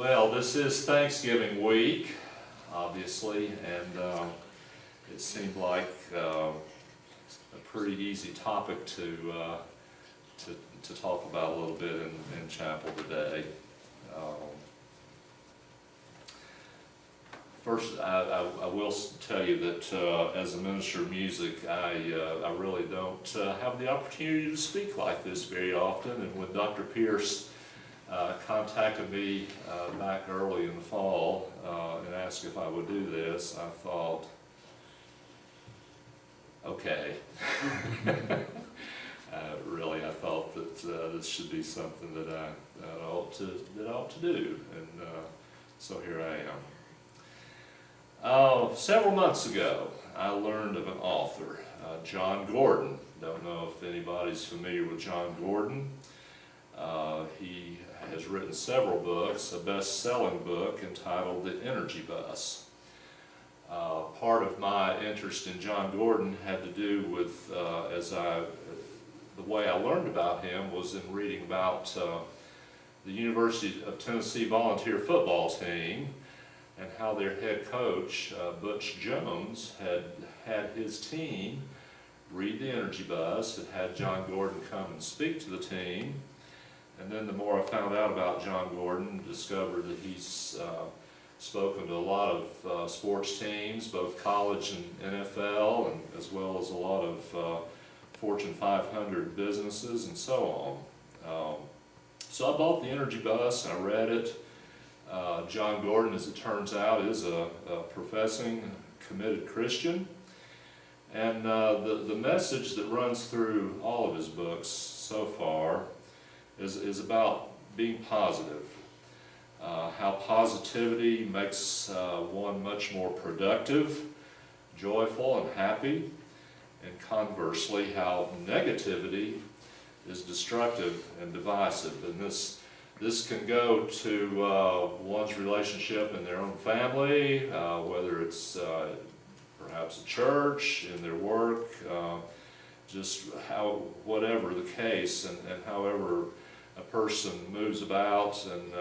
Well, this is Thanksgiving week, obviously, and it seemed like a pretty easy topic to talk about a little bit in chapel today. First, I will tell you that as a minister of music, I really don't have the opportunity to speak like this very often. And when Dr. Pierce contacted me back early in the fall and asked if I would do this, I thought, okay. Really, I thought that this should be something that I ought to do, and so here I am. Several months ago, I learned of an author, John Gordon. Don't know if anybody's familiar with John Gordon. He has written several books, a best-selling book entitled The Energy Bus. Part of my interest in John Gordon had to do with, the way I learned about him was in reading about the University of Tennessee volunteer football team and how their head coach, Butch Jones, had his team read The Energy Bus, had John Gordon come and speak to the team. And then the more I found out about John Gordon, discovered that he's spoken to a lot of sports teams, both college and NFL, and as well as a lot of Fortune 500 businesses and so on. So I bought The Energy Bus and I read it. John Gordon, as it turns out, is a professing, committed Christian. And the message that runs through all of his books so far is about being positive. How positivity makes one much more productive, joyful, and happy. And conversely, how negativity is destructive and divisive. And this can go to one's relationship in their own family, whether it's perhaps a church, in their work, just whatever the case, and however a person moves about and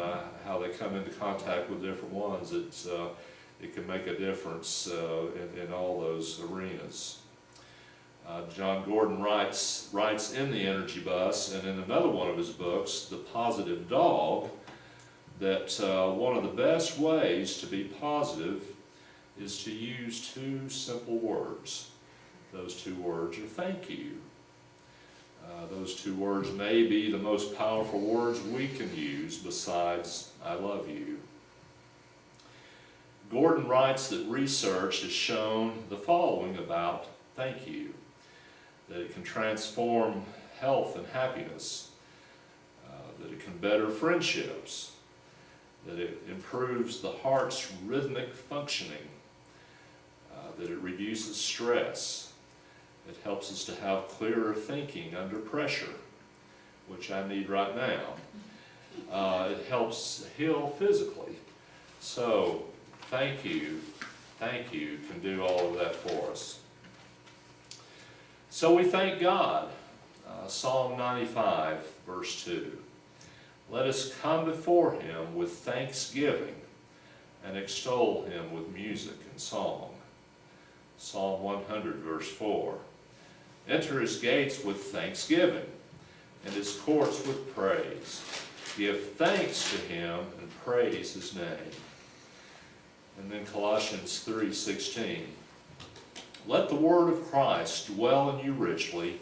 how they come into contact with different ones, it can make a difference in all those arenas. John Gordon writes in The Energy Bus and in another one of his books, The Positive Dog, that one of the best ways to be positive is to use two simple words. Those two words are thank you. Those two words may be the most powerful words we can use besides I love you. Gordon writes that research has shown the following about thank you. That it can transform health and happiness, that it can better friendships, that it improves the heart's rhythmic functioning, that it reduces stress, it helps us to have clearer thinking under pressure, which I need right now. It helps heal physically. So, thank you can do all of that for us. So we thank God. Psalm 95, verse 2. Let us come before Him with thanksgiving and extol Him with music and song. Psalm 100, verse 4. Enter His gates with thanksgiving and His courts with praise. Give thanks to Him and praise His name. And then Colossians 3:16. Let the word of Christ dwell in you richly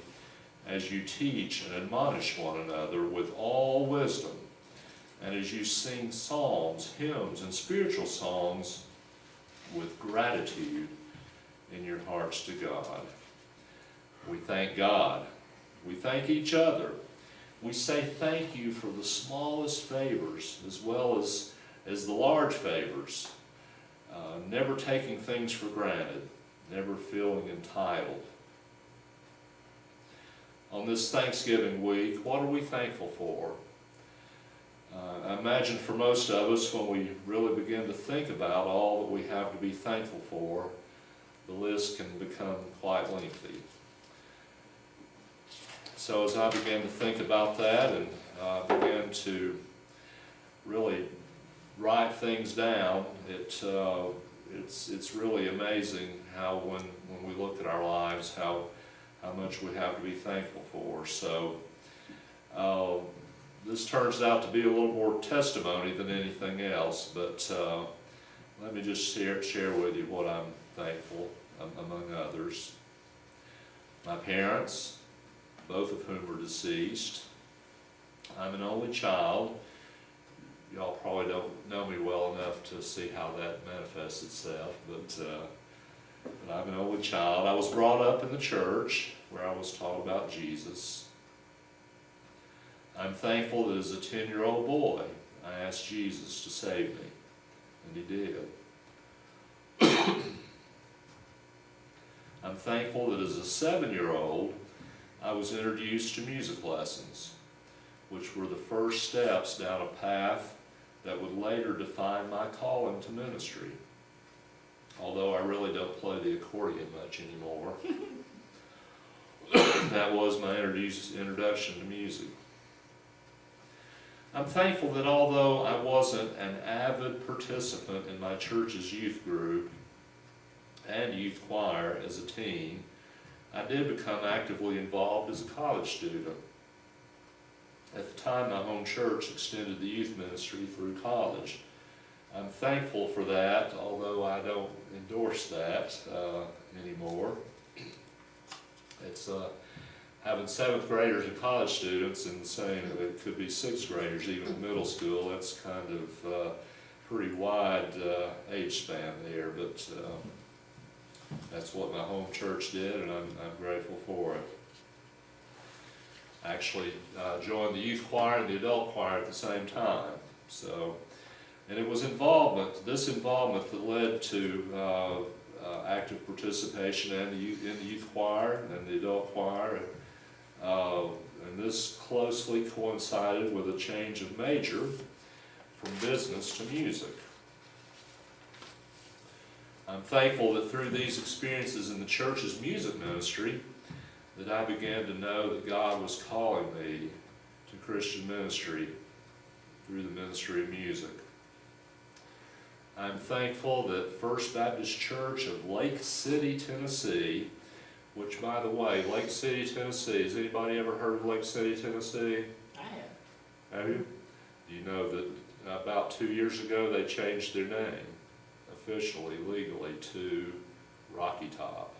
as you teach and admonish one another with all wisdom, and as you sing psalms, hymns, and spiritual songs with gratitude in your hearts to God. We thank God. We thank each other. We say thank you for the smallest favors as well as the large favors, never taking things for granted. Never feeling entitled. On this Thanksgiving week, what are we thankful for? I imagine for most of us, when we really begin to think about all that we have to be thankful for, the list can become quite lengthy. So as I began to think about that and began to really write things down, it's really amazing how when we look at our lives, how much we have to be thankful for. So this turns out to be a little more testimony than anything else, but let me just share with you what I'm thankful, among others. My parents, both of whom are deceased. I'm an only child. Y'all probably don't know me well enough to see how that manifests itself, but I'm an only child. I was brought up in the church where I was taught about Jesus. I'm thankful that as a 10-year-old boy, I asked Jesus to save me, and He did. I'm thankful that as a 7-year-old, I was introduced to music lessons, which were the first steps down a path that would later define my calling to ministry. Although I really don't play the accordion much anymore. That was my introduction to music. I'm thankful that although I wasn't an avid participant in my church's youth group and youth choir as a teen, I did become actively involved as a college student. At the time, my home church extended the youth ministry through college. I'm thankful for that, although I don't endorse that anymore. It's having 7th graders and college students and saying that it could be 6th graders, even in middle school. That's kind of pretty wide age span there, but that's what my home church did, and I'm grateful for it. I actually joined the youth choir and the adult choir at the same time. And it was this involvement that led to active participation in the youth choir and the adult choir. And this closely coincided with a change of major from business to music. I'm thankful that through these experiences in the church's music ministry, that I began to know that God was calling me to Christian ministry through the ministry of music. I'm thankful that First Baptist Church of Lake City, Tennessee, which, by the way, Lake City, Tennessee, has anybody ever heard of Lake City, Tennessee? I have. Have you? Do you know that about 2 years ago they changed their name, officially, legally, to Rocky Top?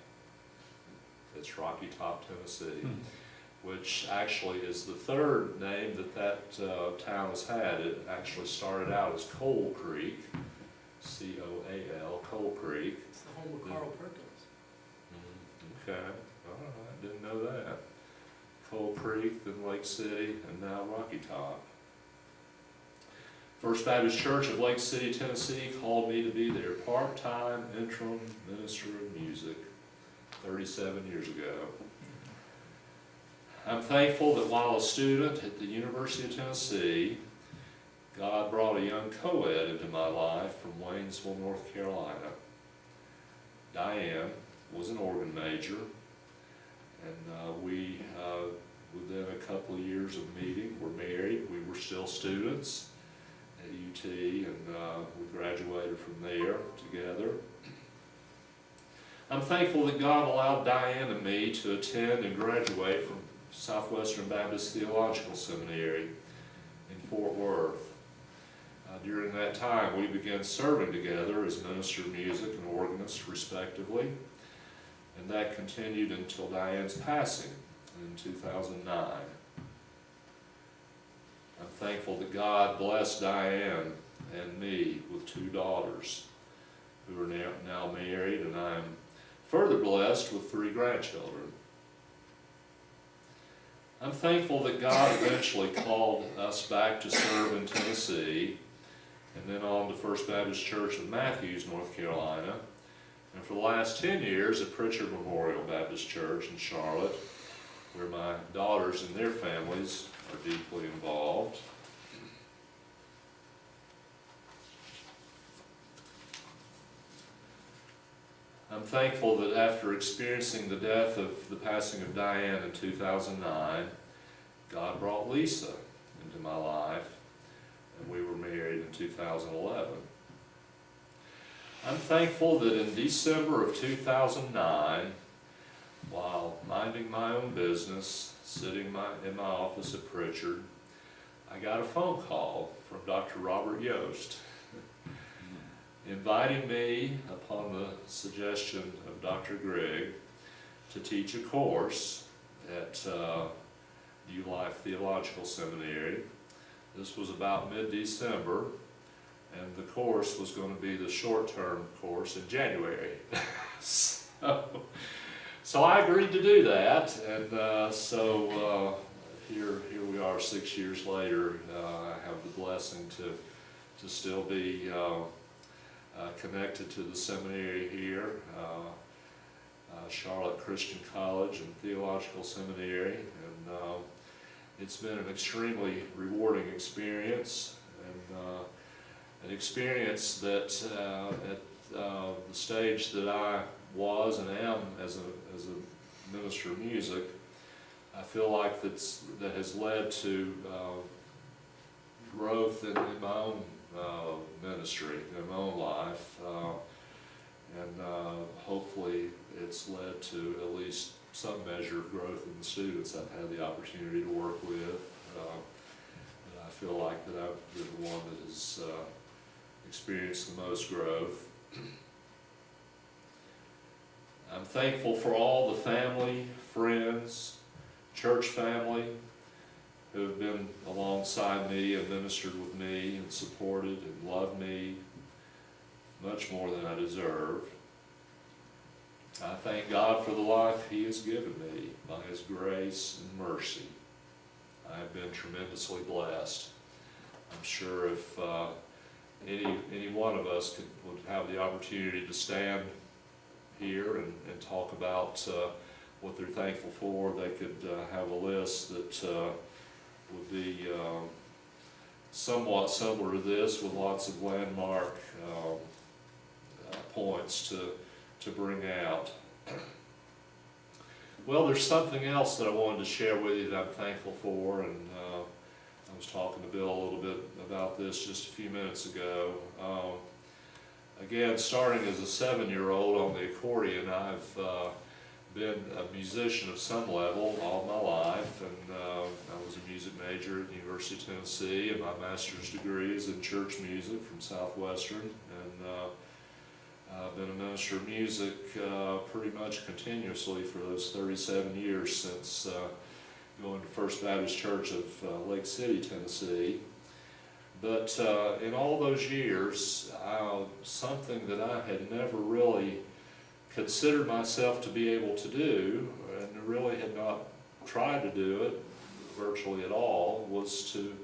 It's Rocky Top, Tennessee, which actually is the third name that town has had. It actually started out as Coal Creek, C-O-A-L, Coal Creek. It's the home of Carl Perkins. Okay, all right, didn't know that. Coal Creek, then Lake City, and now Rocky Top. First Baptist Church of Lake City, Tennessee called me to be their part-time interim minister of music 37 years ago. I'm thankful that while a student at the University of Tennessee, God brought a young co-ed into my life from Waynesville, North Carolina. Diane was an organ major, and we, within a couple of years of meeting, were married. We were still students at UT, and we graduated from there together. I'm thankful that God allowed Diane and me to attend and graduate from Southwestern Baptist Theological Seminary in Fort Worth. During that time, we began serving together as minister of music and organist, respectively, and that continued until Diane's passing in 2009. I'm thankful that God blessed Diane and me with 2 daughters who are now married, and I'm further blessed with 3 grandchildren. I'm thankful that God eventually called us back to serve in Tennessee, and then on to First Baptist Church of Matthews, North Carolina, and for the last 10 years at Pritchard Memorial Baptist Church in Charlotte, where my daughters and their families are deeply involved. I'm thankful that after experiencing the death of the passing of Diane in 2009, God brought Lisa into my life, and we were married in 2011. I'm thankful that in December of 2009, while minding my own business, sitting in my office at Pritchard, I got a phone call from Dr. Robert Yost, inviting me, upon the suggestion of Dr. Grigg, to teach a course at New Life Theological Seminary. This was about mid-December, and the course was going to be the short-term course in January. So I agreed to do that, and here we are 6 years later. I have the blessing to still be connected to the seminary here, Charlotte Christian College and Theological Seminary, and it's been an extremely rewarding experience, and an experience that at the stage that I was and am as a minister of music, I feel like that has led to growth in my own ministry, in my own life, and hopefully it's led to at least some measure of growth in the students I've had the opportunity to work with. And I feel like that I've been the one that has experienced the most growth. I'm thankful for all the family, friends, church family who have been alongside me and ministered with me and supported and loved me much more than I deserve. I thank God for the life He has given me by His grace and mercy. I have been tremendously blessed. I'm sure if any one of us would have the opportunity to stand here and talk about what they're thankful for, they could have a list that would be somewhat similar to this, with lots of landmark points to bring out. Well, there's something else that I wanted to share with you that I'm thankful for, and I was talking to Bill a little bit about this just a few minutes ago. Again, starting as a 7-year-old on the accordion, I've been a musician of some level all my life, and I was a music major at the University of Tennessee, and my master's degree is in church music from Southwestern, and I've been a minister of music pretty much continuously for those 37 years since going to First Baptist Church of Lake City, Tennessee. But in all those years, something that I had never really considered myself to be able to do, and really had not tried to do it virtually at all, was to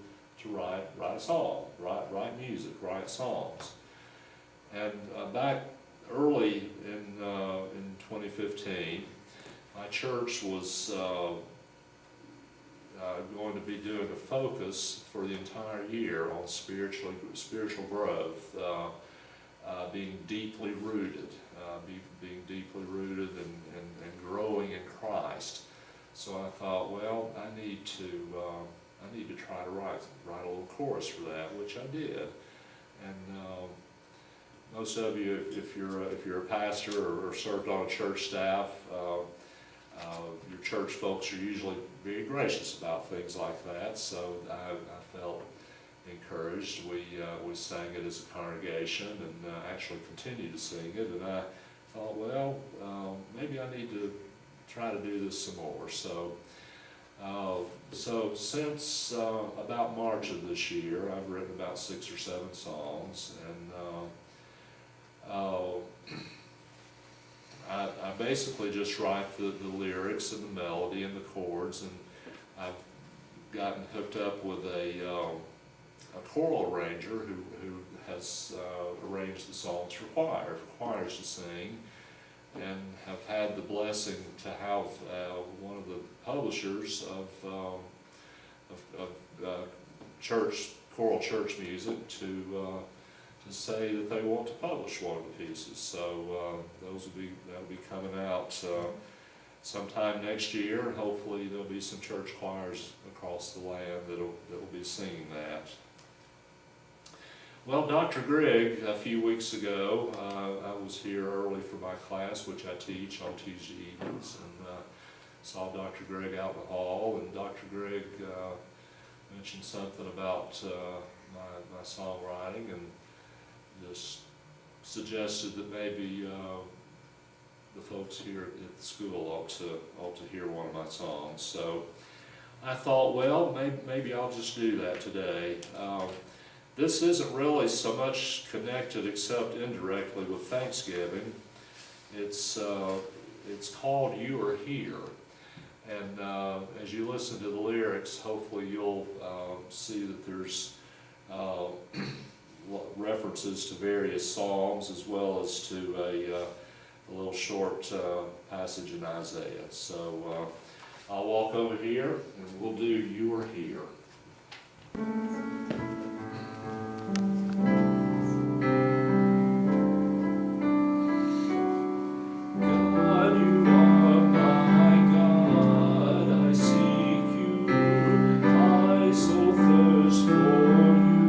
write a song, write music, write songs. And back early in 2015, my church was going to be doing a focus for the entire year on spiritual growth, being deeply rooted, and growing in Christ. So I thought, well, I need to try to write a little chorus for that, which I did. And most of you, if you're a pastor or served on a church staff, your church folks are usually very gracious about things like that. So I felt encouraged. We sang it as a congregation, and actually continued to sing it. And I thought, well, maybe I need to try to do this some more. So since about March of this year, I've written about 6 or 7 songs, and I basically just write the lyrics and the melody and the chords, and I've gotten hooked up with a choral arranger who has arranged the songs for choirs to sing, and have had the blessing to have one of the publishers of choral church music to say that they want to publish one of the pieces. So that'll be coming out sometime next year, and hopefully there'll be some church choirs across the land that'll be singing that. Well, Dr. Grigg, a few weeks ago, I was here early for my class, which I teach on Tuesday evenings, and saw Dr. Grigg out in the hall, and Dr. Grigg mentioned something about my songwriting, and just suggested that maybe the folks here at the school ought to hear one of my songs. So I thought, well, maybe I'll just do that today. This isn't really so much connected, except indirectly, with Thanksgiving. It's called "You Are Here," and as you listen to the lyrics, hopefully you'll see that there's references to various psalms, as well as to a little short passage in Isaiah. So I'll walk over here and we'll do "You Are Here." God, you are my God, I seek you, my soul thirsts for you.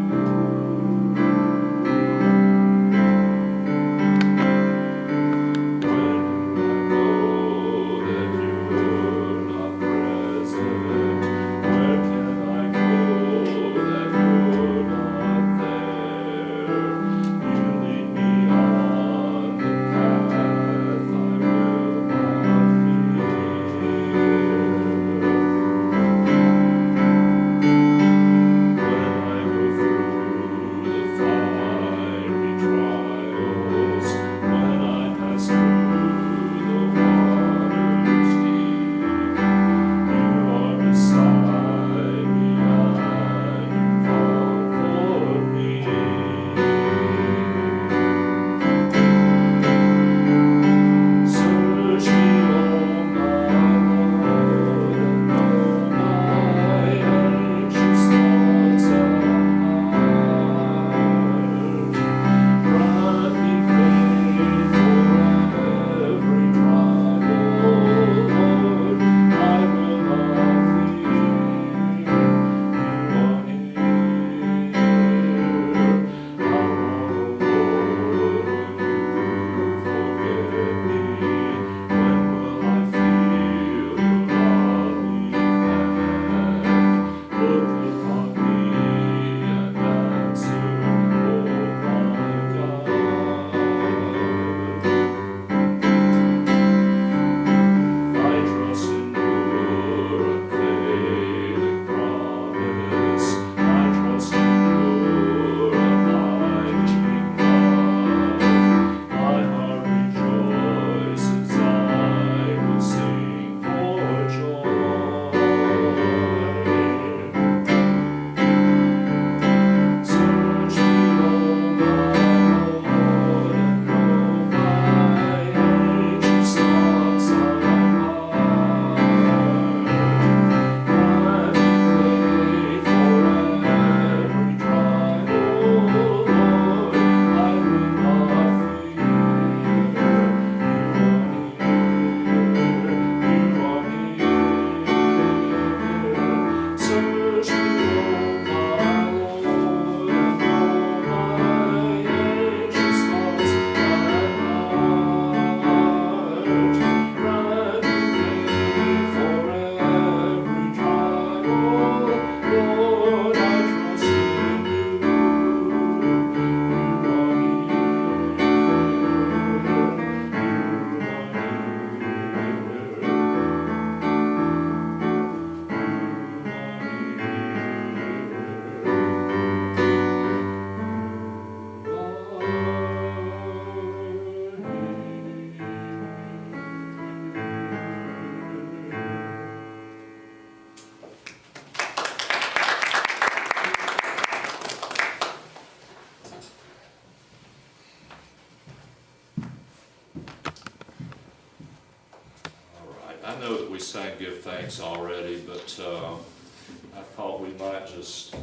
I know that we sang "Give Thanks" already, but I thought we might just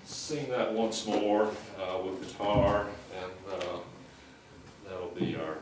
sing that once more with guitar, and that'll be our